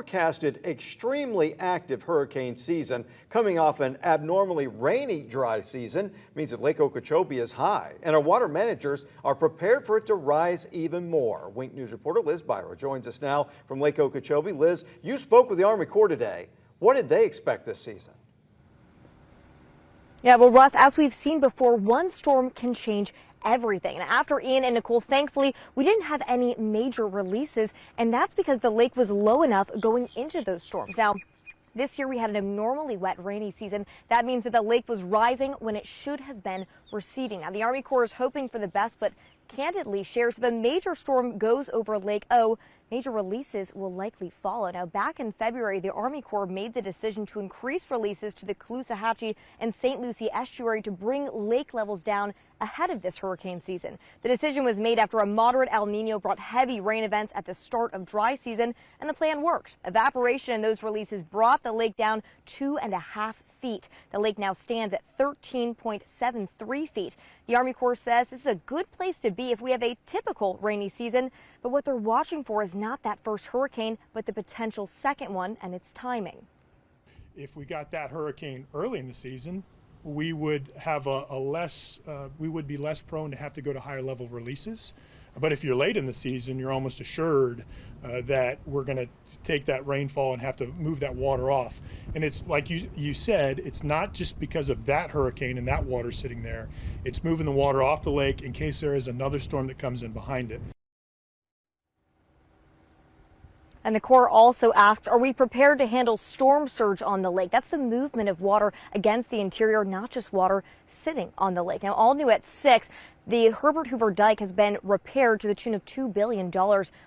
Forecasted extremely active hurricane season coming off an abnormally rainy dry season means that Lake Okeechobee is high and our water managers are prepared for it to rise even more. Wink News reporter Liz Byro joins us now from Lake Okeechobee. Liz, you spoke with the Army Corps today. What did they expect this season? Yeah, well, Russ, as we've seen before, one storm can change everything. And after Ian and Nicole, thankfully, we didn't have any major releases, and that's because the lake was low enough going into those storms. Now, this year we had an abnormally wet, rainy season. That means that the lake was rising when it should have been receding. Now, the Army Corps is hoping for the best, but candidly shares if a major storm goes over Lake O, major releases will likely follow. Now, back in February, the Army Corps made the decision to increase releases to the Caloosahatchee and St. Lucie estuary to bring lake levels down ahead of this hurricane season. The decision was made after a moderate El Nino brought heavy rain events at the start of dry season, and the plan worked. Evaporation in those releases brought the lake down 2.5 feet. The lake now stands at 13.73 feet. The Army Corps says this is a good place to be if we have a typical rainy season, but what they're watching for is not that first hurricane, but the potential second one and its timing. If we got that hurricane early in the season, we would have we would be less prone to have to go to higher level releases. But if you're late in the season, you're almost assured that we're going to take that rainfall and have to move that water off. And it's like you said, it's not just because of that hurricane and that water sitting there. It's moving the water off the lake in case there is another storm that comes in behind it. And the Corps also asks, are we prepared to handle storm surge on the lake? That's the movement of water against the interior, not just water sitting on the lake. Now, all new at 6, the Herbert Hoover Dike has been repaired to the tune of $2 billion,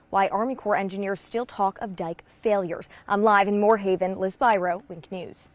while Army Corps engineers still talk of dike failures. I'm live in Moorhaven. Liz Byro, Wink News.